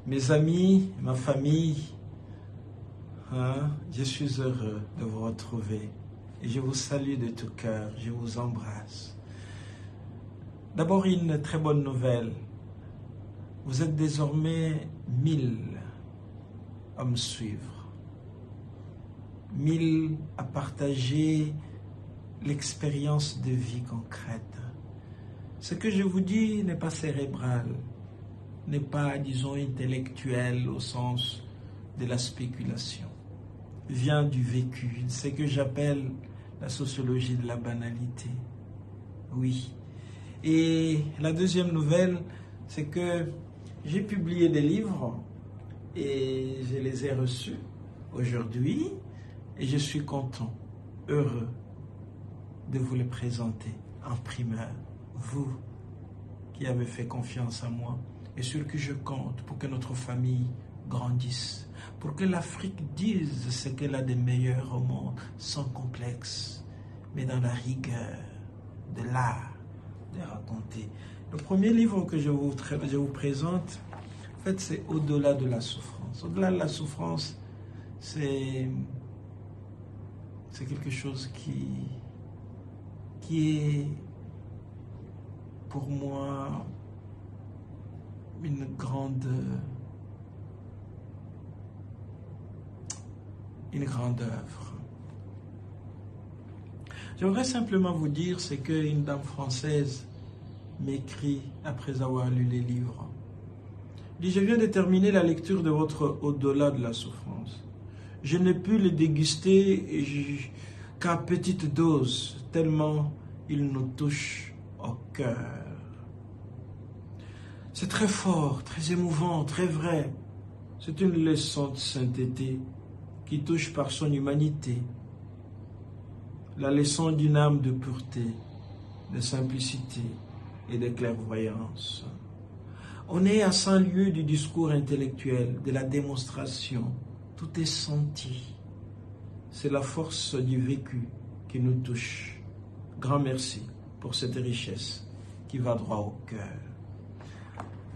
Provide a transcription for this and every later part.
Mes amis, ma famille, je suis heureux de vous retrouver et je vous salue de tout cœur, je vous embrasse. D'abord une très bonne nouvelle, vous êtes désormais 1000 à me suivre, 1000 à partager l'expérience de vie concrète. Ce que je vous dis n'est pas cérébral, n'est pas, disons, intellectuel au sens de la spéculation. Vient du vécu, ce que j'appelle la sociologie de la banalité. Oui. Et la deuxième nouvelle, c'est que j'ai publié des livres et je les ai reçus aujourd'hui et je suis content, heureux de vous les présenter en primeur. Vous qui avez fait confiance à moi et sur qui je compte pour que notre famille grandisse, pour que l'Afrique dise ce qu'elle a de meilleur au monde, sans complexe, mais dans la rigueur de l'art de raconter. Le premier livre que je vous présente, en fait, c'est Au-delà de la souffrance. Au-delà de la souffrance, c'est quelque chose qui est pour moi une grande œuvre. J'aimerais simplement vous dire, c'est qu'une dame française m'écrit après avoir lu les livres. Elle dit: je viens de terminer la lecture de votre Au-delà de la souffrance. Je n'ai pu le déguster qu'à petite dose, tellement il nous touche au cœur. C'est très fort, très émouvant, très vrai. C'est une leçon de sainteté qui touche par son humanité. La leçon d'une âme de pureté, de simplicité et de clairvoyance. On est à 100 lieues du discours intellectuel, de la démonstration. Tout est senti. C'est la force du vécu qui nous touche. Grand merci pour cette richesse qui va droit au cœur.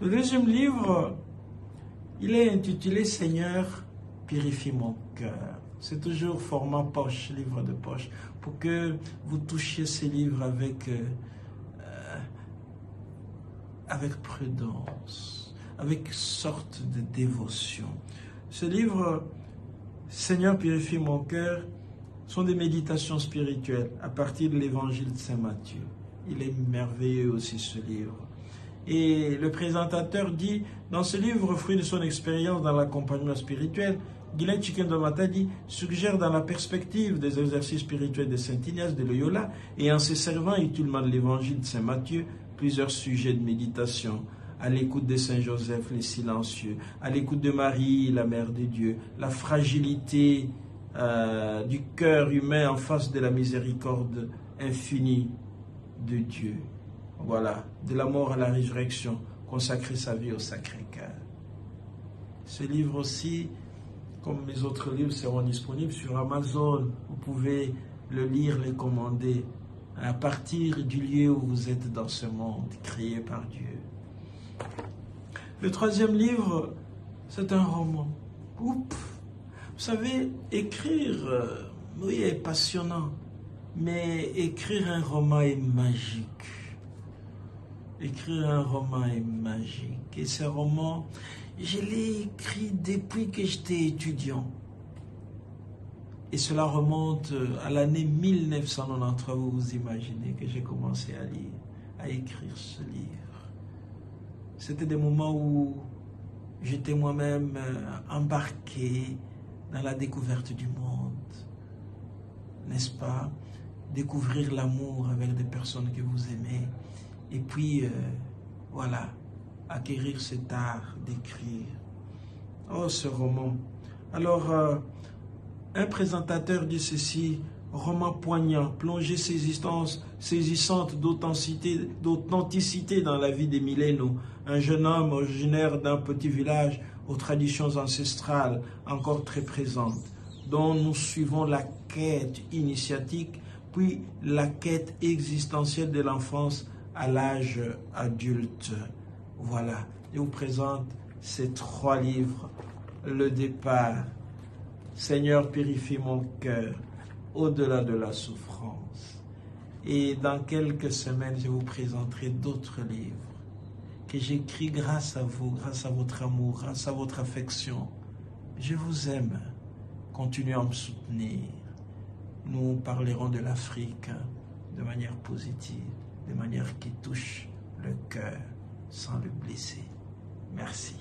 Le deuxième livre, il est intitulé « Seigneur, purifie mon cœur ». C'est toujours format poche, livre de poche, pour que vous touchiez ces livres avec prudence, avec sorte de dévotion. Ce livre, Seigneur, purifie mon cœur, sont des méditations spirituelles à partir de l'évangile de Saint Matthieu. Il est merveilleux aussi ce livre. Et le présentateur dit, dans ce livre, fruit de son expérience dans l'accompagnement spirituel, Guylaine Tshikendo-Mata suggère dans la perspective des exercices spirituels de Saint Ignace de Loyola et en se servant utilement de l'évangile de Saint Matthieu, plusieurs sujets de méditation, à l'écoute de Saint Joseph, les silencieux, à l'écoute de Marie, la Mère de Dieu, la fragilité du cœur humain en face de la miséricorde infinie de Dieu. Voilà, de la mort à la résurrection, consacrer sa vie au Sacré-Cœur. Ce livre aussi, comme mes autres livres, seront disponibles sur Amazon. Vous pouvez le lire, les commander à partir du lieu où vous êtes dans ce monde, créé par Dieu. Le troisième livre, c'est un roman. Vous savez, écrire, oui, est passionnant, mais écrire un roman est magique. Écrire un roman est magique. Et ce roman, je l'ai écrit depuis que j'étais étudiant. Et cela remonte à l'année 1993, vous imaginez que j'ai commencé à lire, à écrire ce livre. C'était des moments où j'étais moi-même embarqué dans la découverte du monde. N'est-ce pas? Découvrir l'amour avec des personnes que vous aimez. Et puis, voilà, acquérir cet art d'écrire. Oh, ce roman. Alors, un présentateur dit ceci: roman poignant, plongée saisissante d'authenticité dans la vie d'Emiliano, un jeune homme originaire d'un petit village aux traditions ancestrales encore très présentes, dont nous suivons la quête initiatique, puis la quête existentielle de l'enfance à l'âge adulte. Voilà, je vous présente ces 3 livres, le départ, Seigneur, purifie mon cœur au-delà de la souffrance. Et dans quelques semaines, je vous présenterai d'autres livres que j'écris grâce à vous, grâce à votre amour, grâce à votre affection. Je vous aime. Continuez à me soutenir. Nous parlerons de l'Afrique de manière positive, de manière qui touche le cœur sans le blesser. Merci.